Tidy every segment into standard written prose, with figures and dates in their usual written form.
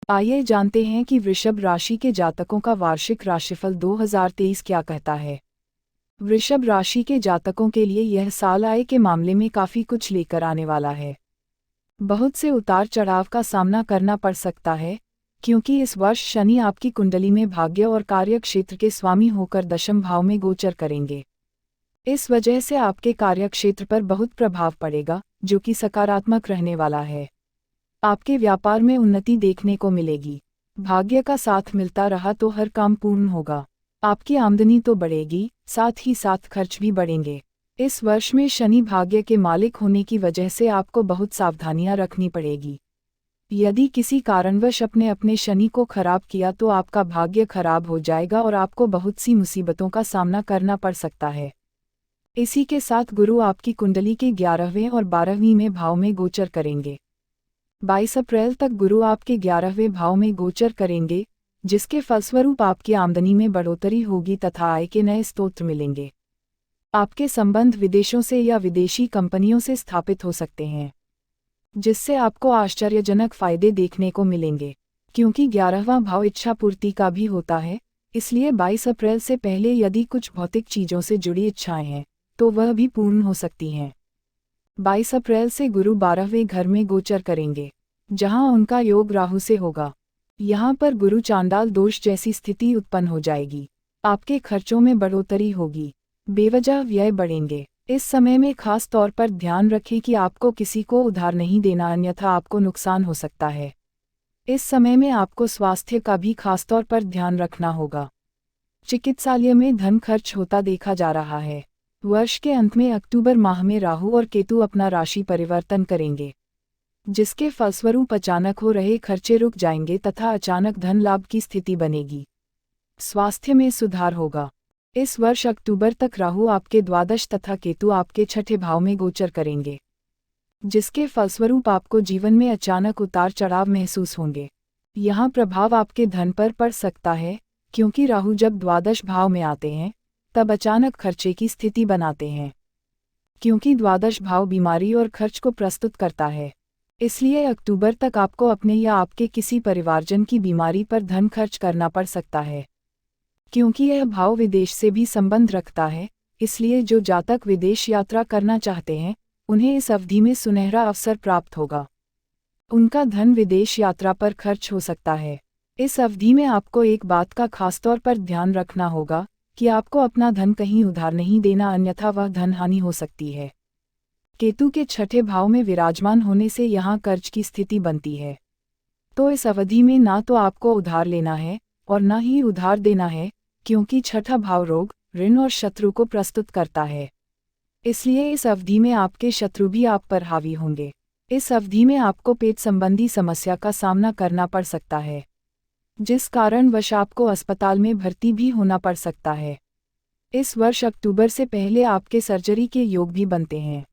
आइए जानते हैं कि वृषभ राशि के जातकों का वार्षिक राशिफल 2023 क्या कहता है। वृषभ राशि के जातकों के लिए यह साल आय के मामले में काफ़ी कुछ लेकर आने वाला है। बहुत से उतार चढ़ाव का सामना करना पड़ सकता है, क्योंकि इस वर्ष शनि आपकी कुंडली में भाग्य और कार्य क्षेत्र के स्वामी होकर दशम भाव में गोचर करेंगे। इस वजह से आपके कार्य क्षेत्र पर बहुत प्रभाव पड़ेगा, जो कि सकारात्मक रहने वाला है। आपके व्यापार में उन्नति देखने को मिलेगी। भाग्य का साथ मिलता रहा तो हर काम पूर्ण होगा। आपकी आमदनी तो बढ़ेगी, साथ ही साथ खर्च भी बढ़ेंगे। इस वर्ष में शनि भाग्य के मालिक होने की वजह से आपको बहुत सावधानियां रखनी पड़ेगी। यदि किसी कारणवश अपने शनि को खराब किया तो आपका भाग्य खराब हो जाएगा और आपको बहुत सी मुसीबतों का सामना करना पड़ सकता है। इसी के साथ गुरु आपकी कुंडली के 11वें और 12वीं में भाव में गोचर करेंगे। 22 अप्रैल तक गुरु आपके 11वें भाव में गोचर करेंगे, जिसके फलस्वरूप आपकी आमदनी में बढ़ोतरी होगी तथा आय के नए स्रोत मिलेंगे। आपके संबंध विदेशों से या विदेशी कंपनियों से स्थापित हो सकते हैं, जिससे आपको आश्चर्यजनक फायदे देखने को मिलेंगे। क्योंकि 11वां भाव इच्छा पूर्ति का भी होता है, इसलिए 22 अप्रैल से पहले यदि कुछ भौतिक चीज़ों से जुड़ी इच्छाएं हैं, तो वह भी पूर्ण हो सकती हैं। 22 अप्रैल से गुरु 12वें घर में गोचर करेंगे, जहां उनका योग राहु से होगा। यहां पर गुरु चांडाल दोष जैसी स्थिति उत्पन्न हो जाएगी। आपके खर्चों में बढ़ोतरी होगी, बेवजह व्यय बढ़ेंगे। इस समय में खास तौर पर ध्यान रखें कि आपको किसी को उधार नहीं देना, अन्यथा आपको नुकसान हो सकता है। इस समय में आपको स्वास्थ्य का भी खास तौर पर ध्यान रखना होगा। चिकित्सालय में धन खर्च होता देखा जा रहा है। वर्ष के अंत में अक्टूबर माह में राहु और केतु अपना राशि परिवर्तन करेंगे, जिसके फलस्वरूप अचानक हो रहे खर्चे रुक जाएंगे तथा अचानक धन लाभ की स्थिति बनेगी। स्वास्थ्य में सुधार होगा। इस वर्ष अक्टूबर तक राहु आपके द्वादश तथा केतु आपके छठे भाव में गोचर करेंगे, जिसके फलस्वरूप आपको जीवन में अचानक उतार चढ़ाव महसूस होंगे। यहाँ प्रभाव आपके धन पर पड़ सकता है, क्योंकि राहु जब द्वादश भाव में आते हैं तब अचानक खर्चे की स्थिति बनाते हैं। क्योंकि द्वादश भाव बीमारी और खर्च को प्रस्तुत करता है, इसलिए अक्टूबर तक आपको अपने या आपके किसी परिवारजन की बीमारी पर धन खर्च करना पड़ सकता है। क्योंकि यह भाव विदेश से भी संबंध रखता है, इसलिए जो जातक विदेश यात्रा करना चाहते हैं, उन्हें इस अवधि में सुनहरा अवसर प्राप्त होगा। उनका धन विदेश यात्रा पर खर्च हो सकता है। इस अवधि में आपको एक बात का खासतौर पर ध्यान रखना होगा कि आपको अपना धन कहीं उधार नहीं देना, अन्यथा वह धन हानि हो सकती है। केतु के छठे भाव में विराजमान होने से यहाँ कर्ज की स्थिति बनती है, तो इस अवधि में ना तो आपको उधार लेना है और ना ही उधार देना है, क्योंकि छठा भाव रोग, ऋण और शत्रु को प्रस्तुत करता है। इसलिए इस अवधि में आपके शत्रु भी आप पर हावी होंगे। इस अवधि में आपको पेट संबंधी समस्या का सामना करना पड़ सकता है, जिस कारणवश आपको अस्पताल में भर्ती भी होना पड़ सकता है। इस वर्ष अक्टूबर से पहले आपके सर्जरी के योग भी बनते हैं।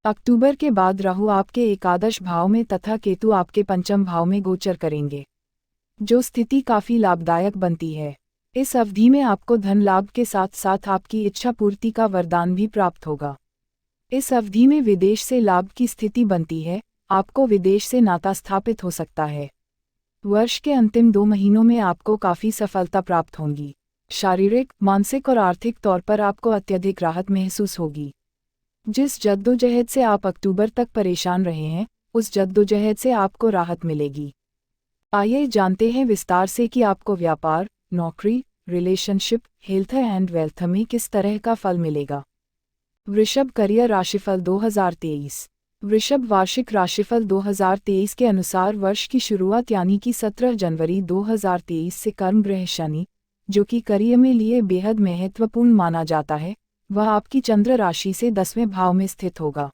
अक्टूबर के बाद राहु आपके एकादश भाव में तथा केतु आपके पंचम भाव में गोचर करेंगे, जो स्थिति काफ़ी लाभदायक बनती है। इस अवधि में आपको धन लाभ के साथ साथ आपकी इच्छा पूर्ति का वरदान भी प्राप्त होगा। इस अवधि में विदेश से लाभ की स्थिति बनती है, आपको विदेश से नाता स्थापित हो सकता है। वर्ष के अंतिम 2 महीनों में आपको काफ़ी सफलता प्राप्त होगी। शारीरिक, मानसिक और आर्थिक तौर पर आपको अत्यधिक राहत महसूस होगी। जिस जद्दोजहद से आप अक्टूबर तक परेशान रहे हैं, उस जद्दोजहद से आपको राहत मिलेगी। आइए जानते हैं विस्तार से कि आपको व्यापार, नौकरी, रिलेशनशिप, हेल्थ एंड वेल्थ में किस तरह का फल मिलेगा। वृषभ करियर राशिफल 2023। वृषभ वार्षिक राशिफल 2023 के अनुसार वर्ष की शुरुआत यानी कि 17 जनवरी 2023 से कर्म ग्रह शनि, जो कि करियर में लिए बेहद महत्वपूर्ण माना जाता है, वह आपकी चंद्र राशि से 10वें भाव में स्थित होगा,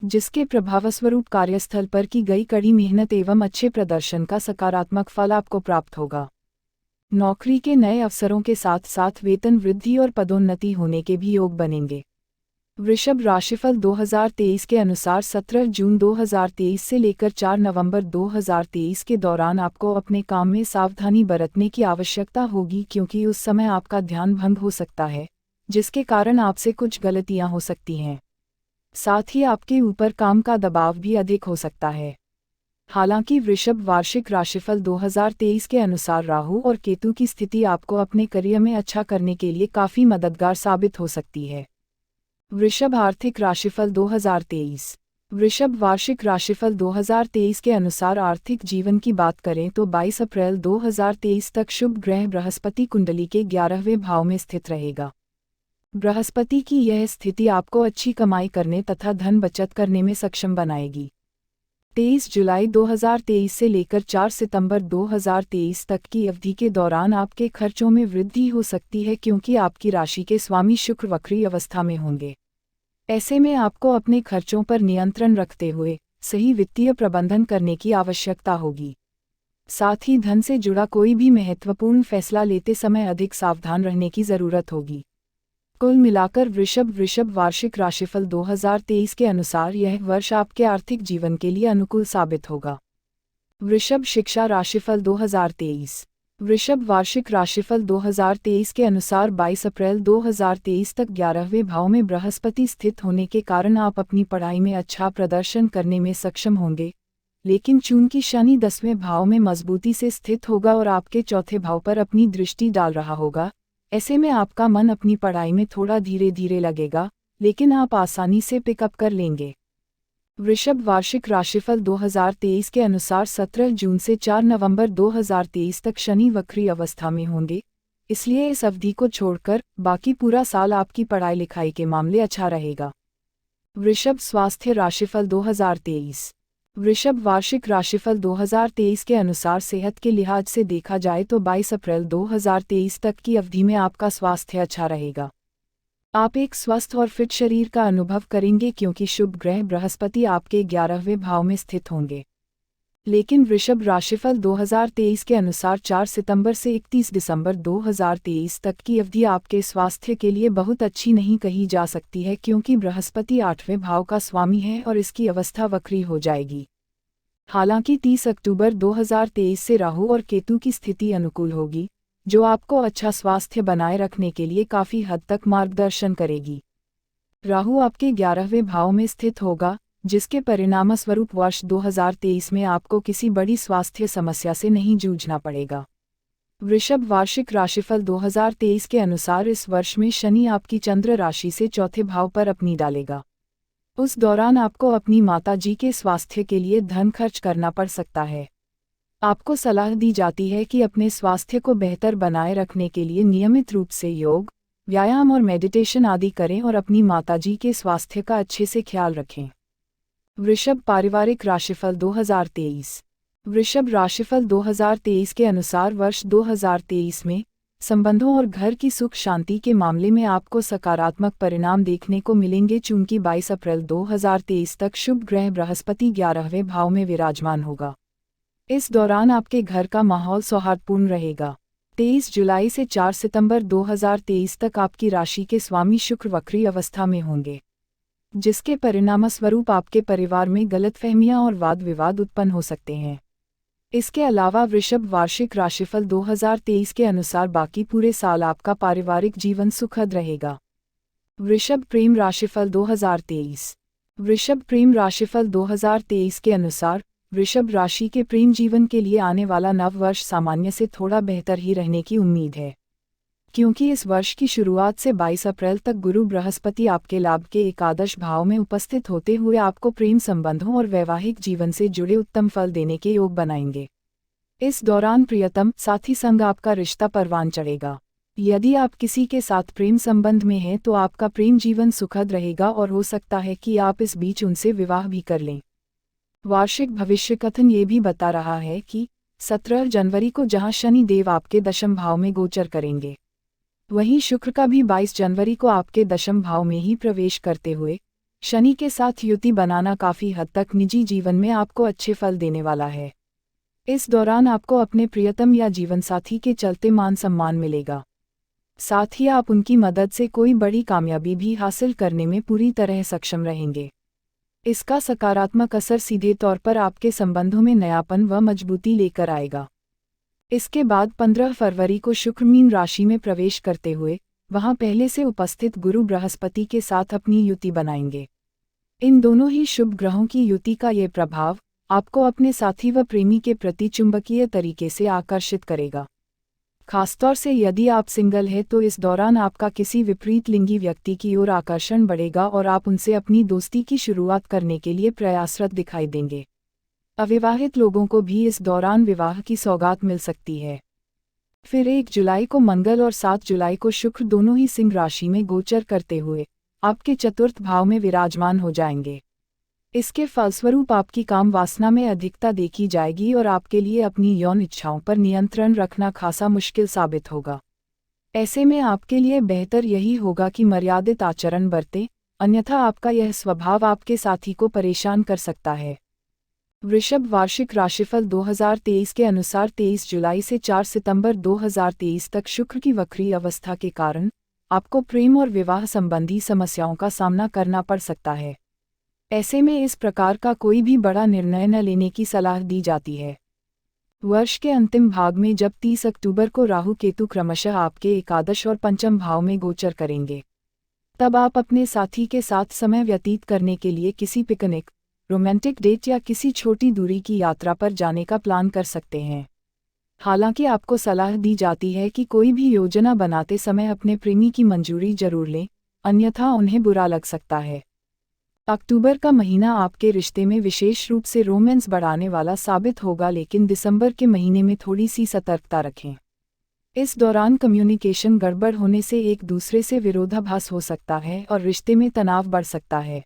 जिसके प्रभावस्वरूप कार्यस्थल पर की गई कड़ी मेहनत एवं अच्छे प्रदर्शन का सकारात्मक फल आपको प्राप्त होगा। नौकरी के नए अवसरों के साथ साथ वेतन वृद्धि और पदोन्नति होने के भी योग बनेंगे। वृषभ राशिफल 2023 के अनुसार 17 जून 2023 से लेकर 4 नवंबर 2023 के दौरान आपको अपने काम में सावधानी बरतने की आवश्यकता होगी, क्योंकि उस समय आपका ध्यान भंग हो सकता है, जिसके कारण आपसे कुछ गलतियां हो सकती हैं। साथ ही आपके ऊपर काम का दबाव भी अधिक हो सकता है। हालांकि वृषभ वार्षिक राशिफल 2023 के अनुसार राहु और केतु की स्थिति आपको अपने करियर में अच्छा करने के लिए काफी मददगार साबित हो सकती है। वृषभ आर्थिक राशिफल 2023। वृषभ वार्षिक राशिफल 2023 के अनुसार आर्थिक जीवन की बात करें तो 22 अप्रैल 2023 तक शुभ ग्रह बृहस्पति कुंडली के 11वें भाव में स्थित रहेगा। बृहस्पति की यह स्थिति आपको अच्छी कमाई करने तथा धन बचत करने में सक्षम बनाएगी। 23 जुलाई 2023 से लेकर 4 सितंबर 2023 तक की अवधि के दौरान आपके खर्चों में वृद्धि हो सकती है क्योंकि आपकी राशि के स्वामी शुक्र वक्री अवस्था में होंगे। ऐसे में आपको अपने खर्चों पर नियंत्रण रखते हुए सही वित्तीय प्रबंधन करने की आवश्यकता होगी। साथ ही धन से जुड़ा कोई भी महत्वपूर्ण फैसला लेते समय अधिक सावधान रहने की जरूरत होगी। कुल मिलाकर वृषभ वार्षिक राशिफल 2023 के अनुसार यह वर्ष आपके आर्थिक जीवन के लिए अनुकूल साबित होगा। वृषभ शिक्षा राशिफल 2023। वृषभ वार्षिक राशिफल 2023 के अनुसार 22 अप्रैल 2023 तक 11वें भाव में बृहस्पति स्थित होने के कारण आप अपनी पढ़ाई में अच्छा प्रदर्शन करने में सक्षम होंगे, लेकिन चूंकि शनि 10वें भाव में मजबूती से स्थित होगा और आपके चौथे भाव पर अपनी दृष्टि डाल रहा होगा, ऐसे में आपका मन अपनी पढ़ाई में थोड़ा धीरे धीरे लगेगा, लेकिन आप आसानी से पिकअप कर लेंगे। वृषभ वार्षिक राशिफल 2023 के अनुसार 17 जून से 4 नवंबर 2023 तक शनि वक्री अवस्था में होंगे, इसलिए इस अवधि को छोड़कर बाकी पूरा साल आपकी पढ़ाई लिखाई के मामले अच्छा रहेगा। वृषभ स्वास्थ्य राशिफल 2023। वृषभ वार्षिक राशिफल 2023 के अनुसार सेहत के लिहाज से देखा जाए तो 22 अप्रैल 2023 तक की अवधि में आपका स्वास्थ्य अच्छा रहेगा। आप एक स्वस्थ और फिट शरीर का अनुभव करेंगे क्योंकि शुभ ग्रह बृहस्पति आपके 11वें भाव में स्थित होंगे। लेकिन वृषभ राशिफल 2023 के अनुसार 4 सितंबर से 31 दिसंबर 2023 तक की अवधि आपके स्वास्थ्य के लिए बहुत अच्छी नहीं कही जा सकती है क्योंकि बृहस्पति 8वें भाव का स्वामी है और इसकी अवस्था वक्री हो जाएगी। हालांकि 30 अक्टूबर 2023 से राहु और केतु की स्थिति अनुकूल होगी, जो आपको अच्छा स्वास्थ्य बनाए रखने के लिए काफी हद तक मार्गदर्शन करेगी। राहु आपके 11वें भाव में स्थित होगा, जिसके परिणामस्वरूप वर्ष 2023 में आपको किसी बड़ी स्वास्थ्य समस्या से नहीं जूझना पड़ेगा। वृषभ वार्षिक राशिफल 2023 के अनुसार इस वर्ष में शनि आपकी चंद्र राशि से चौथे भाव पर अपनी डालेगा। उस दौरान आपको अपनी माताजी के स्वास्थ्य के लिए धन खर्च करना पड़ सकता है। आपको सलाह दी जाती है कि अपने स्वास्थ्य को बेहतर बनाए रखने के लिए नियमित रूप से योग, व्यायाम और मेडिटेशन आदि करें और अपनी माताजी के स्वास्थ्य का अच्छे से ख्याल रखें। वृषभ पारिवारिक राशिफल 2023। वृषभ राशिफल 2023 के अनुसार वर्ष 2023 में संबंधों और घर की सुख शांति के मामले में आपको सकारात्मक परिणाम देखने को मिलेंगे चूंकि 22 अप्रैल 2023 तक शुभ ग्रह बृहस्पति 11वें भाव में विराजमान होगा। इस दौरान आपके घर का माहौल सौहार्दपूर्ण रहेगा। 23 जुलाई से 4 सितंबर 2023 तक आपकी राशि के स्वामी शुक्र वक्री अवस्था में होंगे, जिसके परिणामस्वरूप आपके परिवार में गलतफहमियां और वाद विवाद उत्पन्न हो सकते हैं। इसके अलावा वृषभ वार्षिक राशिफल 2023 के अनुसार बाकी पूरे साल आपका पारिवारिक जीवन सुखद रहेगा। वृषभ प्रेम राशिफल 2023। वृषभ प्रेम राशिफल 2023 के अनुसार वृषभ राशि के प्रेम जीवन के लिए आने वाला नव वर्ष सामान्य से थोड़ा बेहतर ही रहने की उम्मीद है, क्योंकि इस वर्ष की शुरुआत से 22 अप्रैल तक गुरु बृहस्पति आपके लाभ के एकादश भाव में उपस्थित होते हुए आपको प्रेम संबंधों और वैवाहिक जीवन से जुड़े उत्तम फल देने के योग बनाएंगे। इस दौरान प्रियतम साथी संग आपका रिश्ता परवान चढ़ेगा। यदि आप किसी के साथ प्रेम संबंध में हैं तो आपका प्रेम जीवन सुखद रहेगा और हो सकता है कि आप इस बीच उनसे विवाह भी कर लें। वार्षिक भविष्य कथन ये भी बता रहा है कि 17 जनवरी को जहां शनि देव आपके दशम भाव में गोचर करेंगे, वहीं शुक्र का भी 22 जनवरी को आपके दशम भाव में ही प्रवेश करते हुए शनि के साथ युति बनाना काफी हद तक निजी जीवन में आपको अच्छे फल देने वाला है। इस दौरान आपको अपने प्रियतम या जीवनसाथी के चलते मान सम्मान मिलेगा। साथ ही आप उनकी मदद से कोई बड़ी कामयाबी भी हासिल करने में पूरी तरह सक्षम रहेंगे। इसका सकारात्मक असर सीधे तौर पर आपके संबंधों में नयापन व मजबूती लेकर आएगा। इसके बाद 15 फरवरी को शुक्र मीन राशि में प्रवेश करते हुए वहां पहले से उपस्थित गुरु बृहस्पति के साथ अपनी युति बनाएंगे। इन दोनों ही शुभ ग्रहों की युति का ये प्रभाव आपको अपने साथी व प्रेमी के प्रति चुंबकीय तरीके से आकर्षित करेगा। खासतौर से यदि आप सिंगल हैं तो इस दौरान आपका किसी विपरीत लिंगी व्यक्ति की ओर आकर्षण बढ़ेगा और आप उनसे अपनी दोस्ती की शुरुआत करने के लिए प्रयासरत दिखाई देंगे। अविवाहित लोगों को भी इस दौरान विवाह की सौगात मिल सकती है। फिर 1 जुलाई को मंगल और 7 जुलाई को शुक्र दोनों ही सिंह राशि में गोचर करते हुए आपके चतुर्थ भाव में विराजमान हो जाएंगे। इसके फलस्वरूप आपकी काम वासना में अधिकता देखी जाएगी और आपके लिए अपनी यौन इच्छाओं पर नियंत्रण रखना खासा मुश्किल साबित होगा। ऐसे में आपके लिए बेहतर यही होगा कि मर्यादित आचरण बरतें, अन्यथा आपका यह स्वभाव आपके साथी को परेशान कर सकता है। वृषभ वार्षिक राशिफल 2023 के अनुसार 23 जुलाई से 4 सितंबर 2023 तक शुक्र की वक्री अवस्था के कारण आपको प्रेम और विवाह संबंधी समस्याओं का सामना करना पड़ सकता है। ऐसे में इस प्रकार का कोई भी बड़ा निर्णय न लेने की सलाह दी जाती है। वर्ष के अंतिम भाग में जब 30 अक्टूबर को राहु केतु क्रमशः आपके एकादश और पंचम भाव में गोचर करेंगे, तब आप अपने साथी के साथ समय व्यतीत करने के लिए किसी पिकनिक, रोमांटिक डेट या किसी छोटी दूरी की यात्रा पर जाने का प्लान कर सकते हैं। हालांकि आपको सलाह दी जाती है कि कोई भी योजना बनाते समय अपने प्रेमी की मंजूरी जरूर लें, अन्यथा उन्हें बुरा लग सकता है। अक्टूबर का महीना आपके रिश्ते में विशेष रूप से रोमांस बढ़ाने वाला साबित होगा, लेकिन दिसंबर के महीने में थोड़ी सी सतर्कता रखें। इस दौरान कम्युनिकेशन गड़बड़ होने से एक दूसरे से विरोधाभास हो सकता है और रिश्ते में तनाव बढ़ सकता है।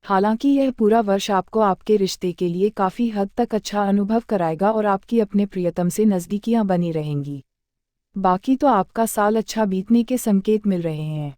हालांकि यह पूरा वर्ष आपको आपके रिश्ते के लिए काफ़ी हद तक अच्छा अनुभव कराएगा और आपकी अपने प्रियतम से नज़दीकियां बनी रहेंगी। बाकी तो आपका साल अच्छा बीतने के संकेत मिल रहे हैं।